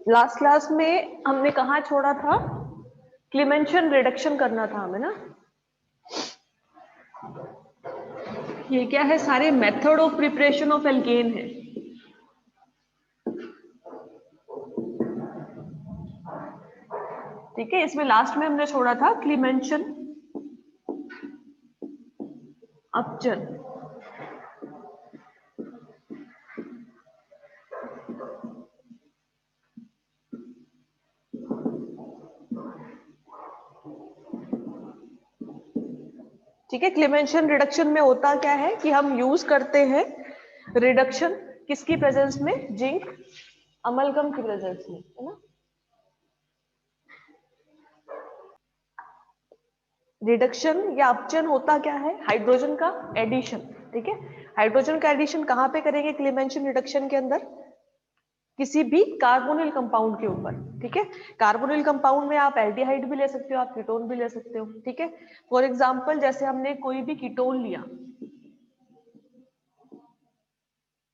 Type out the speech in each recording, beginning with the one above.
Last class में हमने कहा छोड़ा था, क्लीमेंशन रिडक्शन करना था हमें ना। ये क्या है, सारे method of preparation of alkene है। ठीक है, इसमें लास्ट में हमने छोड़ा था क्लीमेंशन अपचन। ठीक है, क्लीमेंशन रिडक्शन में होता क्या है कि हम यूज करते हैं रिडक्शन किसकी प्रेजेंस में, जिंक अमलगम की प्रेजेंस में, है ना। रिडक्शन या अपचन होता क्या है, हाइड्रोजन का एडिशन। ठीक है, हाइड्रोजन का एडिशन कहां पे करेंगे क्लीमेंशन रिडक्शन के अंदर, किसी भी कार्बोनिल कंपाउंड के ऊपर। ठीक है, कार्बोनिल कंपाउंड में आप एल्डिहाइड भी ले सकते हो, आप कीटोन भी ले सकते हो। ठीक है, फॉर एग्जांपल जैसे हमने कोई भी कीटोन लिया,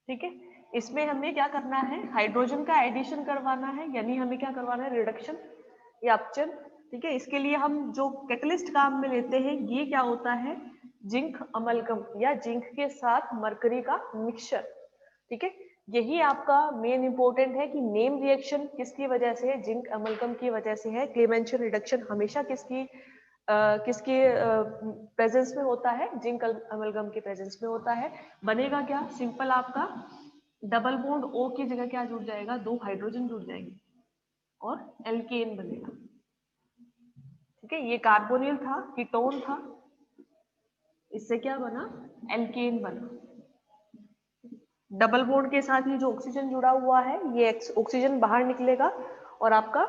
ठीक है, इसमें हमें क्या करना है, हाइड्रोजन का एडिशन करवाना है, यानी हमें क्या करवाना है, रिडक्शन या अपचन। ठीक है, इसके लिए हम जो कैटलिस्ट काम में लेते हैं ये क्या होता है, जिंक अमलगम या जिंक के साथ मरकरी का मिक्सचर। ठीक है, यही आपका मेन इंपॉर्टेंट है कि नेम रिएक्शन किसकी वजह से है, जिंक अमलगम की वजह से है। क्लेमेंशन रिडक्शन हमेशा किसकी प्रेजेंस में होता है, जिंक अमलगम के प्रेजेंस में होता है। बनेगा क्या, सिंपल आपका डबल बॉन्ड O की जगह क्या जुड़ जाएगा, दो हाइड्रोजन जुड़ जाएंगे और एल्केन बनेगा। ठीक है, ये कार्बोनिल था, कीटोन था, इससे क्या बना, एल्केन बना। डबल बॉन्ड के साथ ये जो ऑक्सीजन जुड़ा हुआ है, ये ऑक्सीजन बाहर निकलेगा और आपका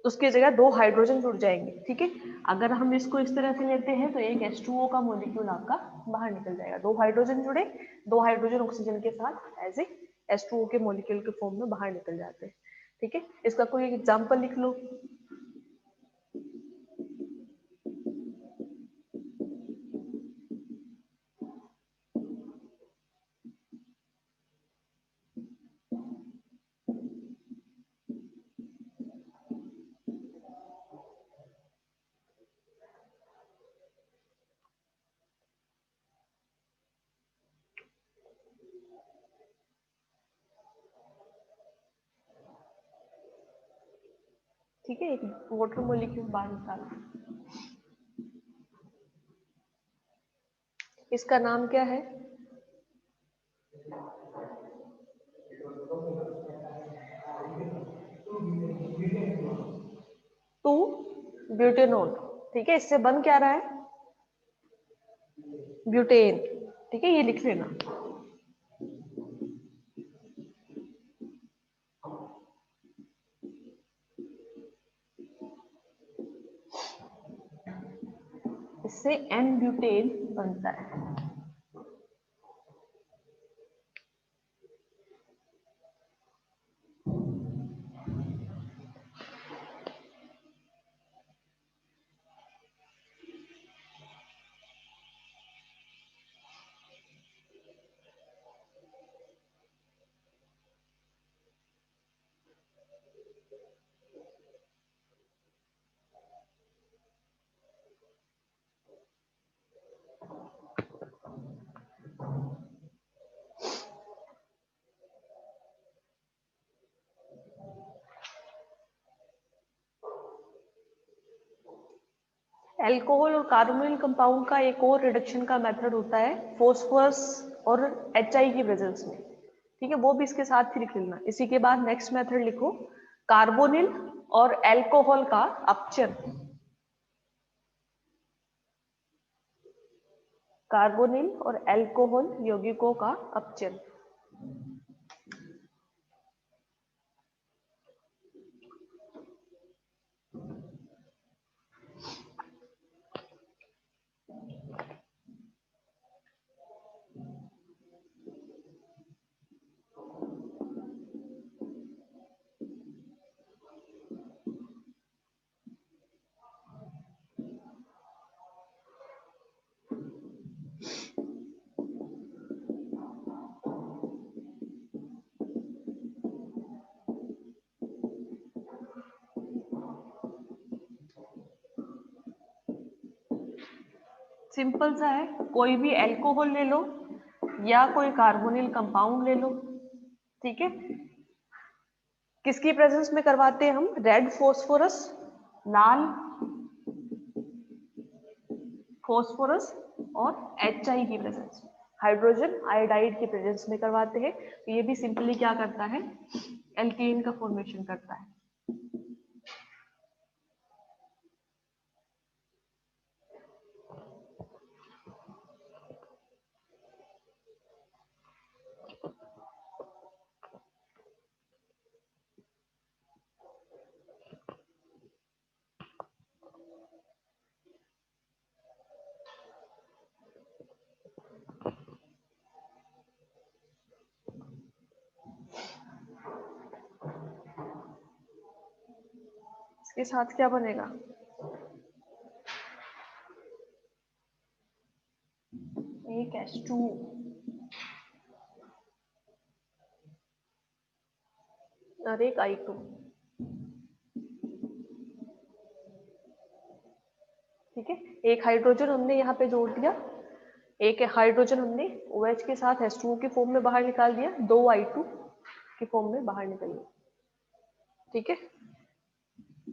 उसकी जगह दो हाइड्रोजन जुड़ जाएंगे। ठीक है, अगर हम इसको इस तरह से लेते हैं तो एक H2O का मॉलिक्यूल आपका बाहर निकल जाएगा, दो हाइड्रोजन जुड़े, दो हाइड्रोजन ऑक्सीजन के साथ एज ए H2O के मॉलिक्यूल के फॉर्म में बाहर निकल जाते हैं। ठीक है, इसका कोई एग्जांपल लिख लो। ठीक है, एक वाटर मॉलिक्यूल बाहर निकालो, इसका नाम क्या है, टू ब्यूटेनोल। ठीक है, इससे बन क्या रहा है, ब्यूटेन। ठीक है, ये लिख लेना। इससे एन ब्यूटेन बनता है। एल्कोहल और कार्बोनिल कंपाउंड का एक और रिडक्शन का मेथड होता है फॉस्फोरस और HI की प्रेजेंस में। ठीक है, वो भी इसके साथ ही लिख लेना। इसी के बाद नेक्स्ट मेथड लिखो, कार्बोनिल और एल्कोहल का अपचन। कार्बोनिल और एल्कोहल यौगिकों का अपचन। सिंपल सा है, कोई भी अल्कोहल ले लो या कोई कार्बोनिल कंपाउंड ले लो, ठीक है। किसकी प्रेजेंस में करवाते हैं हम? रेड फॉस्फोरस, लाल फॉस्फोरस और HI की प्रेजेंस में, हाइड्रोजन आयोडाइड की प्रेजेंस में करवाते हैं। तो ये भी सिंपली क्या करता है? एल्केन का फॉर्मेशन करता है। इसके साथ क्या बनेगा? एक H2 और एक I2, ठीक है। एक हाइड्रोजन हमने यहाँ पे जोड़ दिया, एक हाइड्रोजन हमने OH के साथ H2O के फॉर्म में बाहर निकाल दिया, 2 I2 के फॉर्म में बाहर निकल गया, ठीक है।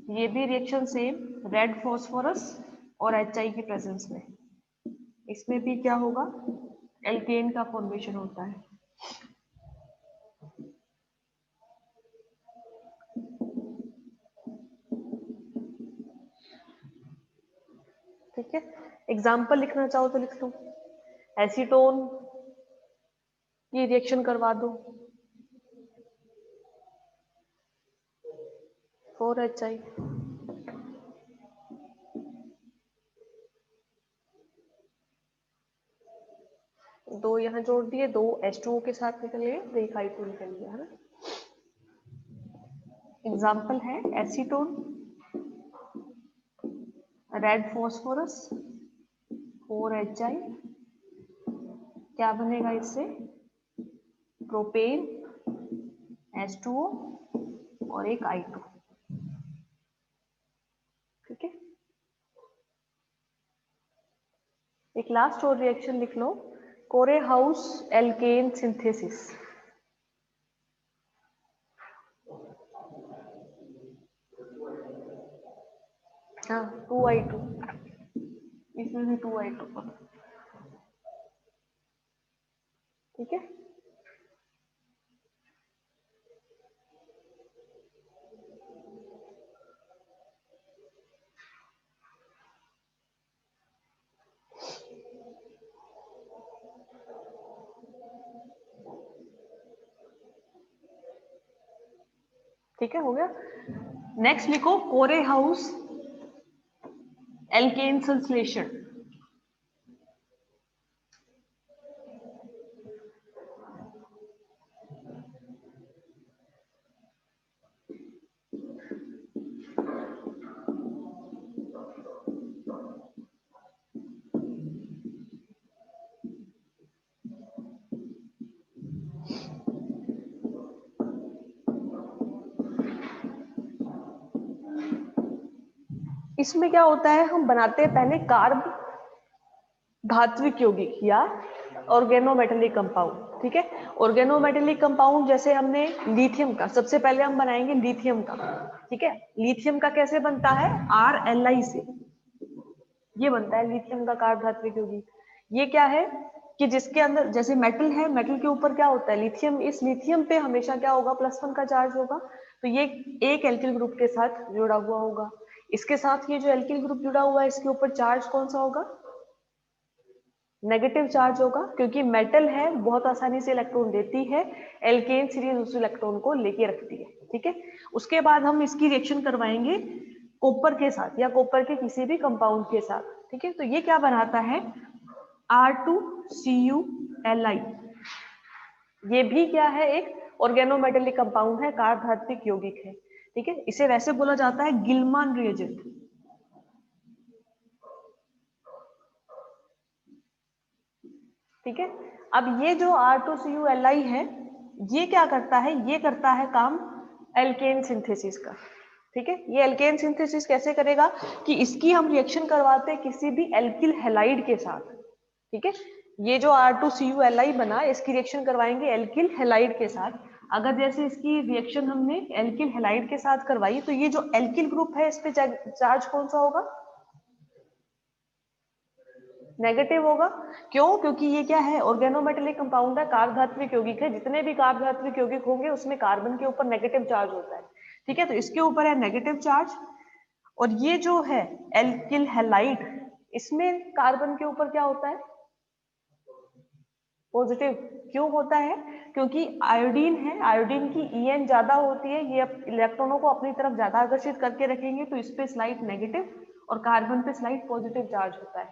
ये भी रिएक्शन सेम, रेड फॉस्फोरस और HI की प्रेजेंस में, इसमें भी क्या होगा? एल्केन का फॉर्मेशन होता है। ठीक है, एग्जाम्पल लिखना चाहो तो लिख लो। एसीटोन की रिएक्शन करवा दो, 4HI, दो यहाँ जोड़ दिए, 2 H2O के साथ निकल गए, तो एक I2 निकल गया, है ना। एग्जाम्पल है एसीटोन, रेड फॉस्फोरस, 4HI, क्या बनेगा इससे? प्रोपेन, H2O और एक I2, ठीक है। एक लास्ट और रिएक्शन लिख लो, कोरेहाउस एल्केन सिंथेसिस। हाँ, 2I2, इसमें भी 2I2, ठीक है। ठीक है, हो गया। नेक्स्ट लिखो कोरेहाउस एल्केन संश्लेषण। इसमें क्या होता है? हम बनाते हैं पहले कार्ब धात्विक यौगिक या ऑर्गेनोमेटेलिक कंपाउंड, ठीक है। ऑर्गेनोमेटेलिक कंपाउंड जैसे हमने लिथियम का, सबसे पहले हम बनाएंगे लिथियम का, ठीक है। लिथियम का कैसे बनता है? RLi से ये बनता है लिथियम का कार्ब धात्विक यौगिक। ये क्या है कि जिसके अंदर जैसे मेटल है, मेटल के ऊपर क्या होता है? लिथियम। इस लिथियम पे हमेशा क्या होगा? +1 का चार्ज होगा, तो ये एक एल्किल ग्रुप के साथ जुड़ा हुआ होगा। इसके साथ ये जो एल्किल ग्रुप जुड़ा हुआ है, इसके ऊपर चार्ज कौन सा होगा? नेगेटिव चार्ज होगा, क्योंकि मेटल है, बहुत आसानी से इलेक्ट्रॉन देती है, एल्केन सीरीज उस इलेक्ट्रॉन को लेके रखती है, ठीक है। उसके बाद हम इसकी रिएक्शन करवाएंगे कॉपर के साथ या कॉपर के किसी भी कंपाउंड के साथ, ठीक है। तो ये क्या बनाता है? R2CuLi। ये भी क्या है? एक ऑर्गेनोमेटेलिक कंपाउंड है, कार्ब धात्विक यौगिक है, ठीक है। इसे वैसे बोला जाता है गिलमान रिएजेंट, ठीक है। अब ये जो R2CuLi है, ये क्या करता है? ये करता है काम एल्केन सिंथेसिस का, ठीक है। ये एल्केन सिंथेसिस कैसे करेगा कि इसकी हम रिएक्शन करवाते हैं किसी भी एल्किल हैलाइड के साथ, ठीक है। ये जो R2CuLi बना इसकी रिएक्शन करवाएंगे एल्किल हैलाइड के साथ। अगर जैसे इसकी रिएक्शन हमने एल्किल हैलाइड के साथ करवाई तो ये जो एल्किल ग्रुप है इस पे चार्ज कौन सा होगा, नेगेटिव होगा। क्यों, क्योंकि ये क्या है, ऑर्गेनोमेटेलिक कंपाउंड है, कार्बधात्विक यौगिक है। जितने भी कार्बधात्विक यौगिक होंगे उसमें कार्बन के ऊपर नेगेटिव चार्ज होता है, ठीक है। तो इसके ऊपर है नेगेटिव चार्ज। और ये जो है एल्किल हैलाइड, इसमें कार्बन के ऊपर क्या होता है, पॉजिटिव। क्यों होता है, क्योंकि आयोडीन है, आयोडीन की En ज्यादा होती है, ये इलेक्ट्रॉनों को अपनी तरफ ज्यादा आकर्षित करके रखेंगे, तो इस पे स्लाइट नेगेटिव और कार्बन पे स्लाइट पॉजिटिव चार्ज होता है,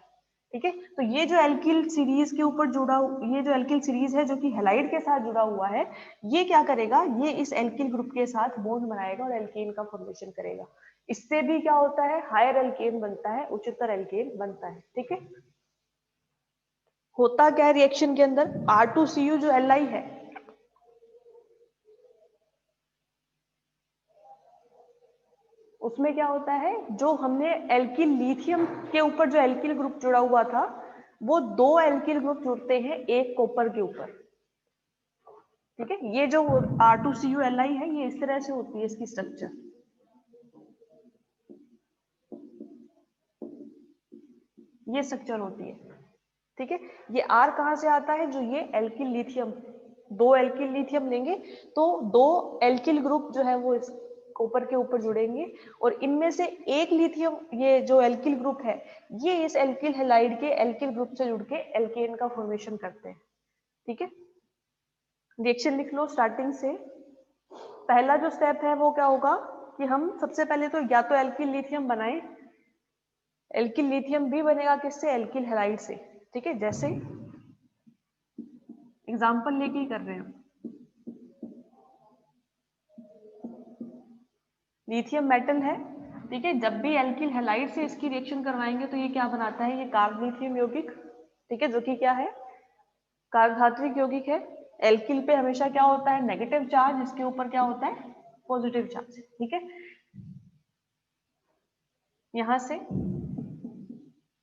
ठीक है। तो ये जो एल्किल सीरीज के ऊपर जुड़ा, ये जो एल्किल सीरीज है जो कि हैलाइड के साथ जुड़ा हुआ है, ये क्या करेगा, ये इस एल्किल ग्रुप के साथ बॉन्ड बनाएगा और एल्केन का फॉर्मेशन करेगा। इससे भी क्या होता है, हायर एल्केन बनता है, उच्चतर एल्केन बनता है, ठीक है। होता क्या है रिएक्शन के अंदर, R2Cu जो Li है, उसमें क्या होता है, जो हमने एल्किल लिथियम के ऊपर जो एल्किल ग्रुप जुड़ा हुआ था, वो दो एल्किल ग्रुप जुड़ते हैं एक कॉपर के ऊपर, ठीक है। ये जो R2CuLi है ये इस तरह से होती है इसकी स्ट्रक्चर, ये स्ट्रक्चर होती है, ठीक है। ये R कहां से आता है, जो ये एल्किल लिथियम, दो एल्किल लिथियम लेंगे तो दो एल्किल ग्रुप जो है वो इस कॉपर के ऊपर जुड़ेंगे, और इनमें से एक लिथियम, ये जो एल्किल ग्रुप है, ये इस एल्किल हैलाइड के एल्किल ग्रुप से जुड़ के एल्केन का फॉर्मेशन करते हैं, ठीक है। रिएक्शन लिख लो स्टार्टिंग से। पहला जो स्टेप है वो क्या होगा कि हम सबसे पहले तो या तो एल्किल लिथियम बनाएं, एल्किल लिथियम भी बनेगा किससे, एल्किल हैलाइड से, ठीक है। जैसे एग्जांपल लेके ही कर रहे हैं, लिथियम मेटल है, ठीक है। जब भी एल्किल हैलाइड से इसकी रिएक्शन करवाएंगे तो ये क्या बनाता है, ये कार्ब लिथियम यौगिक, ठीक है, जो कि क्या है, कार्बधात्विक यौगिक है। एल्किल पे हमेशा क्या होता है, नेगेटिव चार्ज, इसके ऊपर क्या होता है, पॉजिटिव चार्ज, ठीक है। यहां से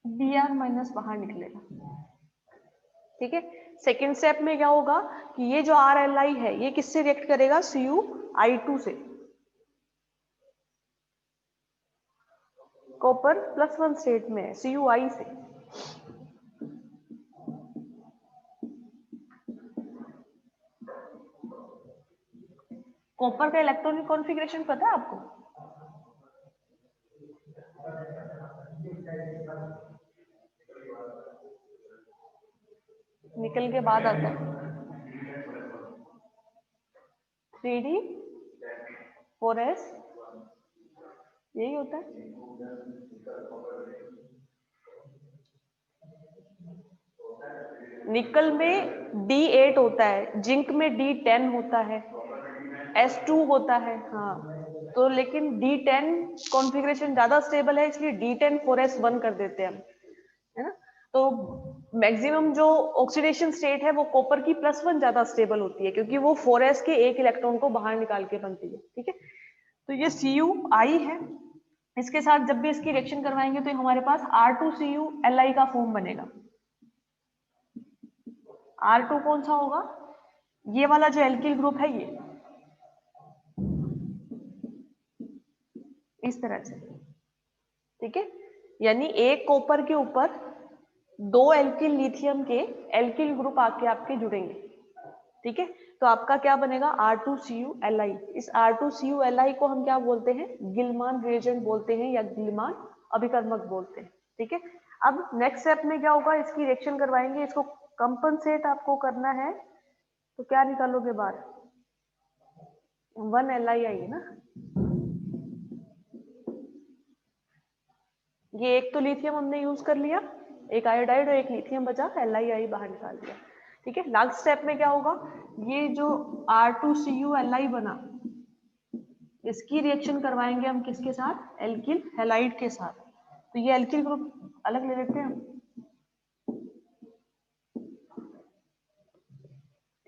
Br- बाहर निकलेगा, ठीक है। सेकेंड स्टेप में क्या होगा कि ये जो RLi है ये किससे रिएक्ट करेगा, Cu(I2) से, कॉपर +1 स्टेट में है, Cui से, कॉपर का इलेक्ट्रॉनिक कॉन्फ़िगरेशन पता है आपको, निकल के बाद आता है 3D 4s, यही होता है। निकल में D8 होता है, जिंक में D10 होता है, S2 होता है, हाँ। तो लेकिन D10 कॉन्फ़िगरेशन ज्यादा स्टेबल है, इसलिए D10 4s1 कर देते हैं हम, है ना। तो मैक्सिमम जो ऑक्सीडेशन स्टेट है वो कॉपर की +1 ज्यादा स्टेबल होती है, क्योंकि वो 4s के एक इलेक्ट्रॉन को बाहर निकाल के बनती है, ठीक है। तो ये Cui है, इसके साथ जब भी इसकी रिएक्शन करवाएंगे तो हमारे पास R2CuLi का फॉर्म बनेगा। R2 कौन सा होगा, ये वाला जो एल्किल ग्रुप है ये, इस तरह से, ठीक है। यानी एक कॉपर के ऊपर दो एल्किल लिथियम के एल्किल ग्रुप आके आपके जुड़ेंगे, ठीक है। तो आपका क्या बनेगा, R2CuLi। इस R2CuLi को हम क्या बोलते हैं, गिलमान रिएजेंट बोलते हैं या गिलमान अभिकर्मक बोलते हैं, ठीक है। अब नेक्स्ट स्टेप में क्या होगा, इसकी रिएक्शन करवाएंगे, इसको कंपनसेट आपको करना है, तो क्या निकालोगे बाहर, 1Li है ना। ये एक तो लिथियम हमने यूज कर लिया, एक आयोडाइड और एक लिथियम बचा, Li बाहर निकाल दिया, ठीक है। लास्ट स्टेप में क्या होगा, ये जो R2CuLi बना इसकी रिएक्शन करवाएंगे हम किसके साथ, एल्किल हैलाइड के साथ। तो ये एल्किल ग्रुप अलग ले लेते हैं हम,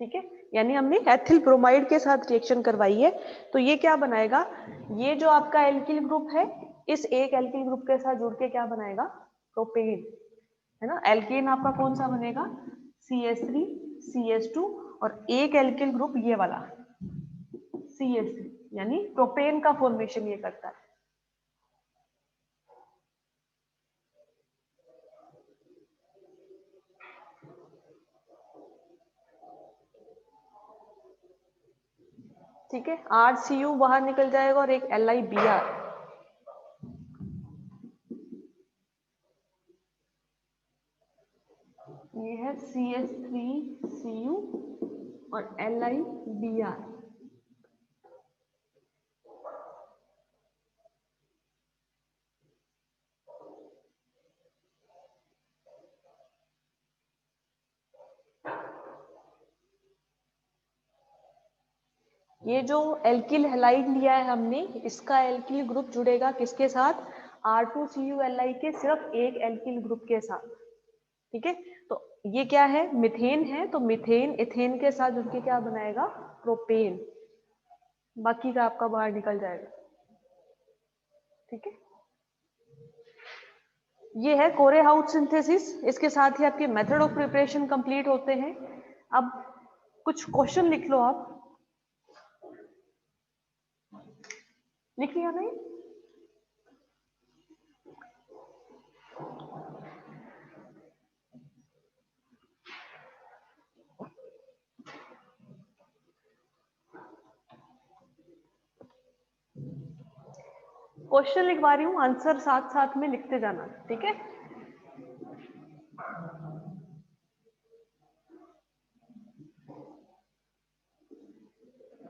ठीक है, यानी हमने एथिल ब्रोमाइड के साथ रिएक्शन करवाई है, तो ये क्या बनाएगा, ये जो आपका एल्किल ग्रुप है इस एक एल्किल ग्रुप के साथ जुड़ के क्या बनाएगा, प्रोपेन, है ना। एल्केन आपका कौन सा बनेगा, CH3 CH2 और एक एल्किल ग्रुप ये वाला CH3, यानी प्रोपेन का फॉर्मेशन ये करता है। ठीक है, RCU बाहर निकल जाएगा और एक LiBr, ये है CH3Cu और LiBr। ये जो एल्किल हैलाइड लिया है हमने, इसका एल्किल ग्रुप जुड़ेगा किसके साथ, R2CuLi के सिर्फ एक एल्किल ग्रुप के साथ। ठीक है, तो ये क्या है, मिथेन है, तो मिथेन इथेन के साथ जुड़ के क्या बनाएगा, प्रोपेन, बाकी का आपका बाहर निकल जाएगा। ठीक है, ये है कोरे हाउस सिंथेसिस, इसके साथ ही आपके मेथड ऑफ प्रिपरेशन कंप्लीट होते हैं। अब कुछ क्वेश्चन लिख लो, आप लिख लिया नहीं, क्वेश्चन लिखवा रही हूँ, आंसर साथ साथ में लिखते जाना। ठीक है,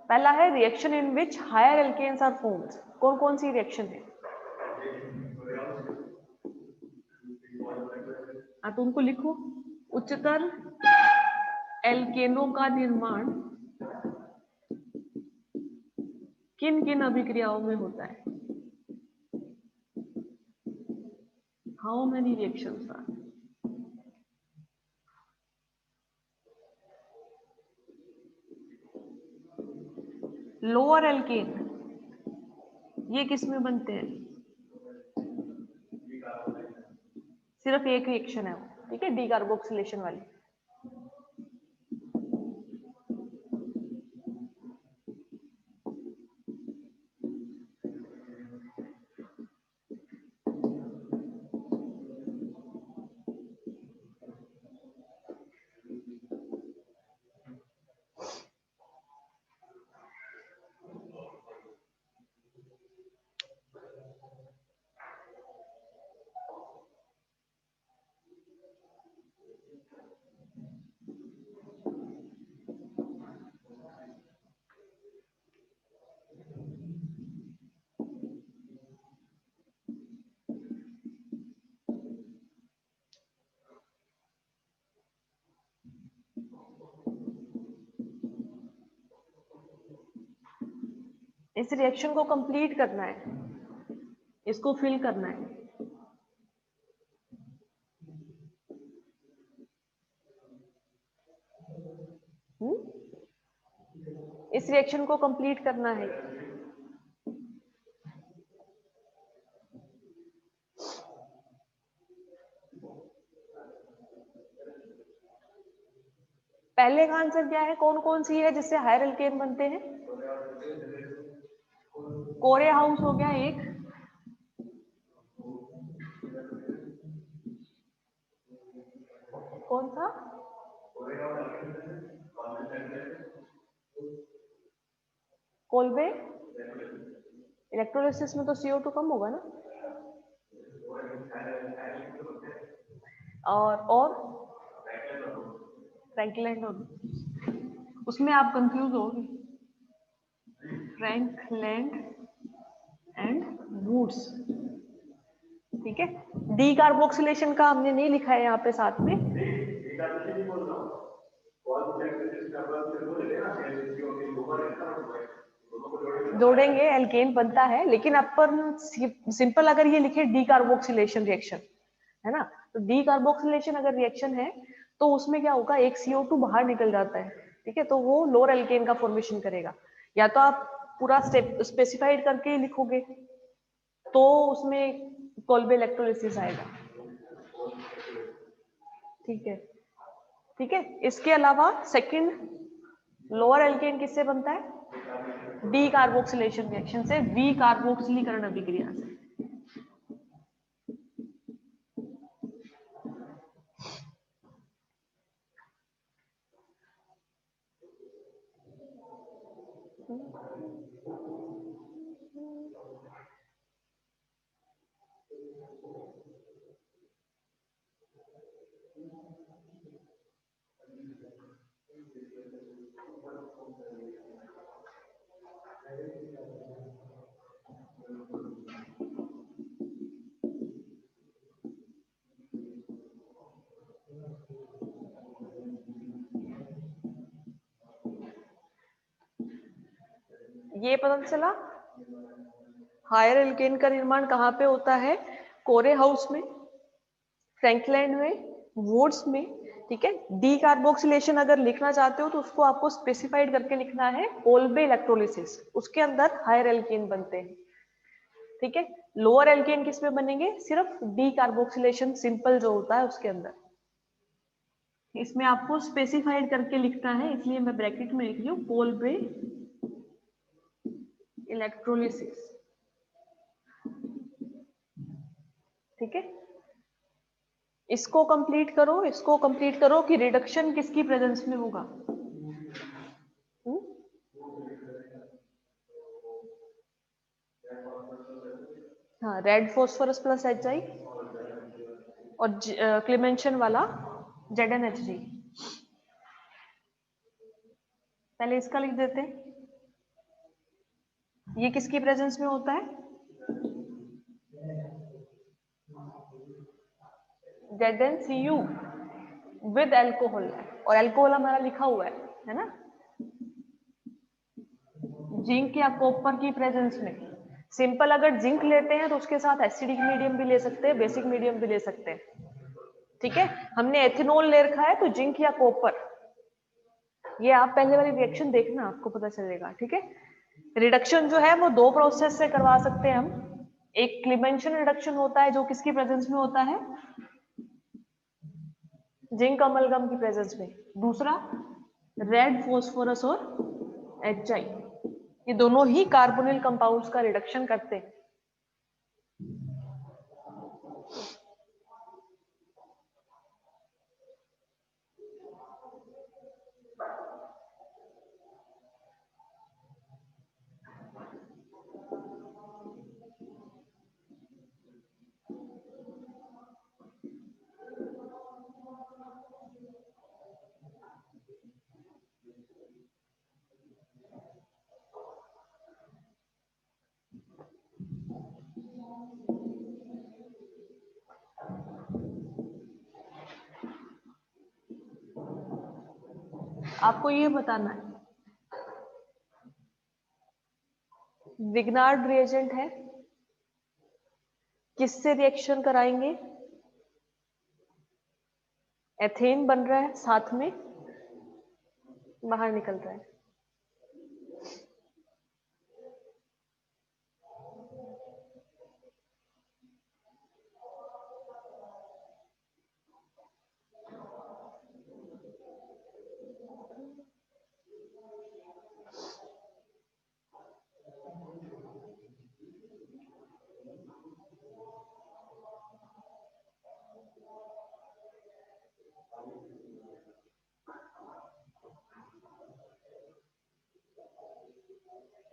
पहला है reaction in which higher alkanes are formed, कौन कौन सी रिएक्शन है, तो उनको लिखो। उच्चतर एल्केनों का निर्माण किन किन अभिक्रियाओं में होता है, how many reactions are, lower alkane ये किस में बनते हैं, सिर्फ एक रिएक्शन है वो, ठीक है, डीकार्बोक्सिलेशन वाली। इस रिएक्शन को कंप्लीट करना है, इसको फिल करना है। इस रिएक्शन को कंप्लीट करना है। पहले का आंसर क्या है, कौन कौन सी है जिससे हायर एल्केन बनते हैं, कोरे हाउस हो गया एक, कौन सा, कोलबे, इलेक्ट्रोलिसिस में तो CO2 कम होगा ना, और फ्रैंकलैंड, उसमें आप कंफ्यूज होगे, फ्रैंकलैंड एंड वुड्स। ठीक है, डीकार्बोक्सिलेशन का हमने नहीं लिखा है यहाँ पे साथ में, जोड़ेंगे, एल्केन बनता है, लेकिन अपन सिंपल अगर ये लिखे डीकार्बोक्सिलेशन रिएक्शन, है ना, तो डीकार्बोक्सिलेशन अगर रिएक्शन है तो उसमें क्या होगा, एक CO2 बाहर निकल जाता है, ठीक है, तो वो लोअर एल्केन का फॉर्मेशन करेगा। या तो आप पूरा स्टेप स्पेसिफाइड करके लिखोगे तो उसमें कोल्बे इलेक्ट्रोलिसिस आएगा। ठीक है, ठीक है। इसके अलावा सेकंड लोअर एल्केन किससे बनता है? डी कार्बोक्सिलेशन रिएक्शन से, वी कार्बोक्सिलीकरण अभिक्रिया से। ये पता चला हायर एल्केन का निर्माण कहाँ पे होता है? कोरे हाउस में, फ्रैंकलैंड में, वुड्स में। ठीक है, डी कार्बोक्सिलेशन अगर लिखना चाहते हो तो उसको आपको स्पेसिफाइड करके लिखना है कोल्बे इलेक्ट्रोलिसिस, उसके अंदर हायर एल्केन बनते हैं। ठीक है, लोअर एल्केन किस में बनेंगे? सिर्फ डी कार्बोक्सिलेशन सिंपल जो होता है उसके अंदर। इसमें आपको स्पेसिफाइड करके लिखना है, इसलिए मैं ब्रैकेट में लिख रही हूँ कोल्बे इलेक्ट्रोलिसिस। ठीक है, इसको कंप्लीट करो, इसको कंप्लीट करो कि रिडक्शन किसकी प्रेजेंस में होगा? हाँ, रेड फॉस्फोरस प्लस HI और क्लेमेंशन वाला ZnHG। पहले इसका लिख देते हैं, ये किसकी प्रेजेंस में होता है? ZnCu विद एल्कोहल, और एल्कोहल हमारा लिखा हुआ है ना? जिंक या कॉपर की प्रेजेंस में। सिंपल अगर जिंक लेते हैं तो उसके साथ एसिडिक मीडियम भी ले सकते हैं, बेसिक मीडियम भी ले सकते हैं। ठीक है, हमने एथेनॉल ले रखा है तो जिंक या कॉपर, ये आप पहले वाली रिएक्शन देखना, आपको पता चलेगा। ठीक है, रिडक्शन जो है वो दो प्रोसेस से करवा सकते हैं हम। एक क्लीमेंशन रिडक्शन होता है जो किसकी प्रेजेंस में होता है? जिंक अमलगम की प्रेजेंस में। दूसरा रेड फॉस्फोरस और HI, ये दोनों ही कार्बोनिल कंपाउंड्स का रिडक्शन करते हैं। आपको ये बताना है, विग्नार्ड रिएजेंट है, किससे रिएक्शन कराएंगे? एथेन बन रहा है, साथ में बाहर निकल रहा है।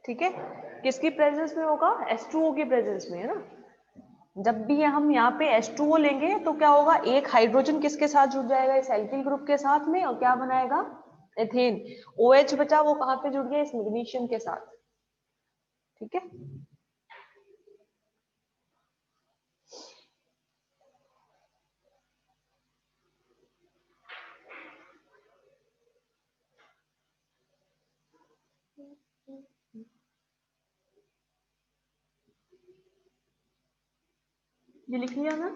ठीक है, किसकी प्रेजेंस में होगा? H2O की प्रेजेंस में, है ना? जब भी हम यहाँ पे H2O लेंगे तो क्या होगा? एक हाइड्रोजन किसके साथ जुड़ जाएगा? इस एल्किल ग्रुप के साथ में, और क्या बनाएगा? एथेन। OH बचा, वो कहाँ पे जुड़ गया? इस मैग्नीशियम के साथ। ठीक है, ये लिख लिया ना?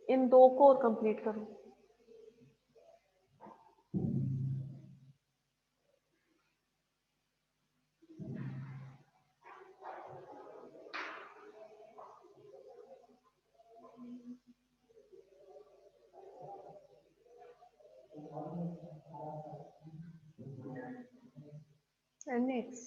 इन दो को और कंप्लीट करो। NX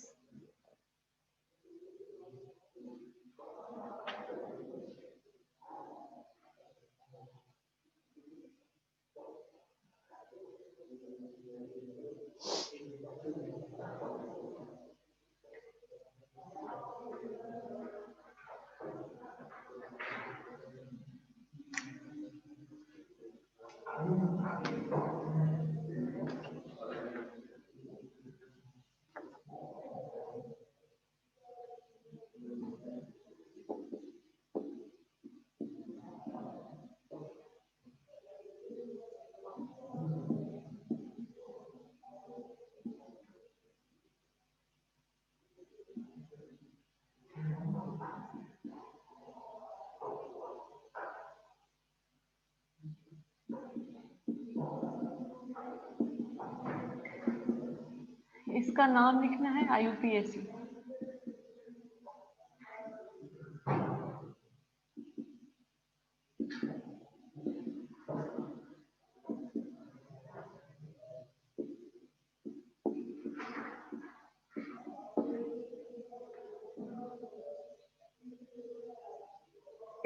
इसका नाम लिखना है IUPAC।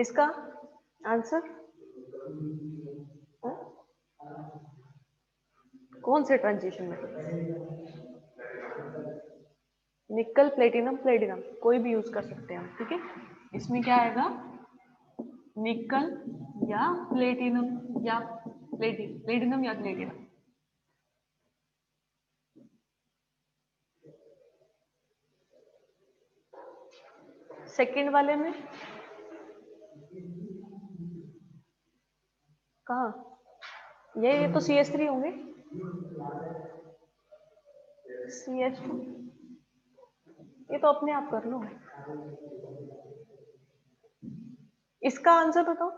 इसका आंसर कौन से ट्रांजिशन में? निकल प्लेटिनम प्लेटिनम कोई भी यूज कर सकते हैं हम, ठीक है। इसमें क्या आएगा? निकल या प्लेटिनम या प्लेटिनम या प्लेटिनम। सेकंड वाले में कहा? ये तो CH3 होंगे। CH2 ये तो अपने आप कर लो। इसका आंसर बताओ।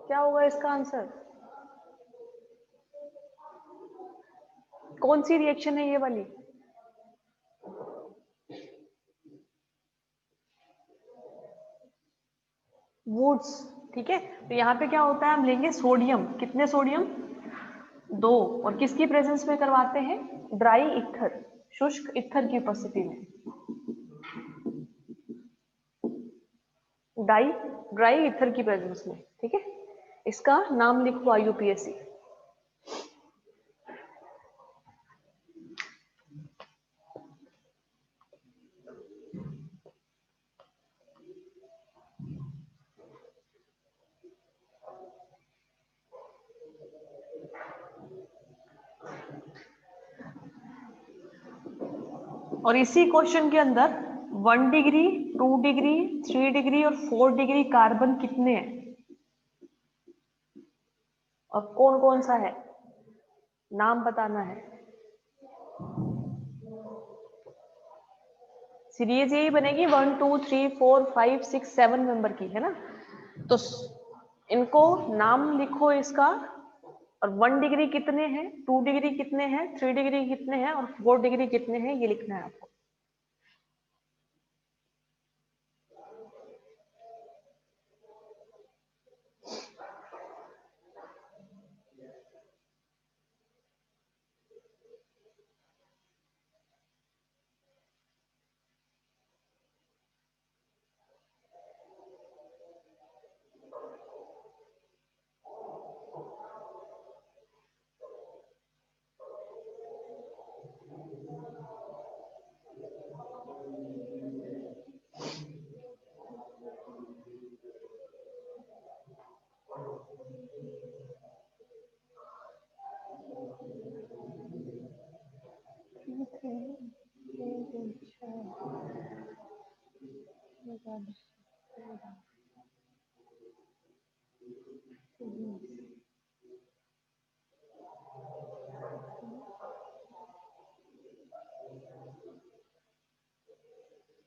क्या होगा इसका आंसर? कौन सी रिएक्शन है ये वाली? वुड्स, ठीक है। तो यहाँ पे क्या होता है, हम लेंगे सोडियम। कितने सोडियम? 2। और किसकी प्रेजेंस में करवाते हैं? ड्राई इथर, शुष्क इथर की उपस्थिति में। ड्राई इथर की प्रेजेंस में, ठीक है। इसका नाम लिखो IUPAC। और इसी क्वेश्चन के अंदर 1 डिग्री, 2 डिग्री, 3 डिग्री और 4 डिग्री कार्बन कितने हैं और कौन कौन सा है, नाम बताना है। सीरीज यही बनेगी 1 2 3 4 5 6 7 मेंबर की, है ना। तो इनको नाम लिखो इसका। और 1 डिग्री कितने हैं, 2 डिग्री कितने हैं, 3 डिग्री कितने हैं और 4 डिग्री कितने हैं, ये लिखना है आपको।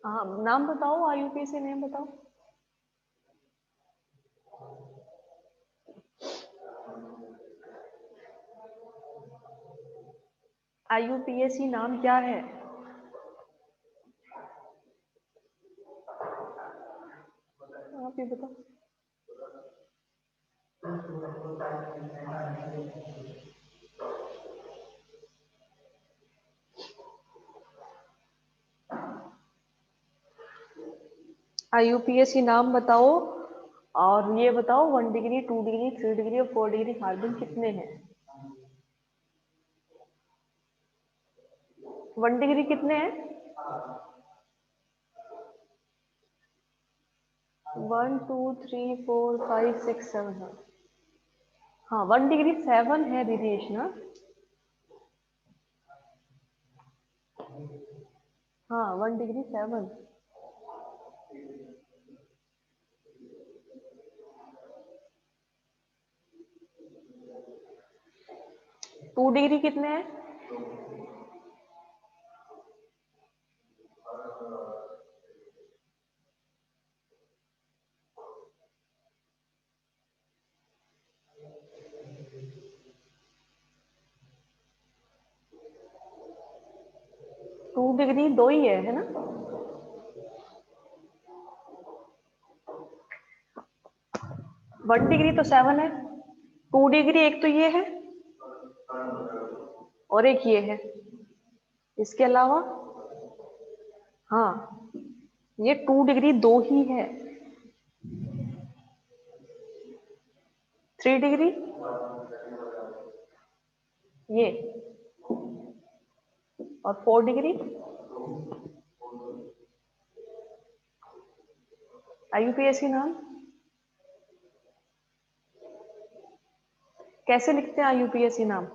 हाँ, नाम बताओ, IUPAC नेम बताओ। IUPAC नाम क्या है? आप ये बताओ। IUPAC नाम बताओ और ये बताओ 1 डिग्री, 2 डिग्री, 3 डिग्री और 4 डिग्री कार्बन कितने हैं? 1 डिग्री कितने हैं? 1 2 3 4 5 6 7 है। हाँ, 1 डिग्री 7 है दिनेश ना। हाँ, 1 डिग्री 7। 2 डिग्री कितने हैं? 2 डिग्री 2 ही है ना? 1 डिग्री तो 7 है। 2 डिग्री एक तो ये है और एक ये है। इसके अलावा हाँ, ये 2 डिग्री 2 ही है। 3 डिग्री ये और 4 डिग्री IUPAC नाम कैसे लिखते हैं? IUPAC नाम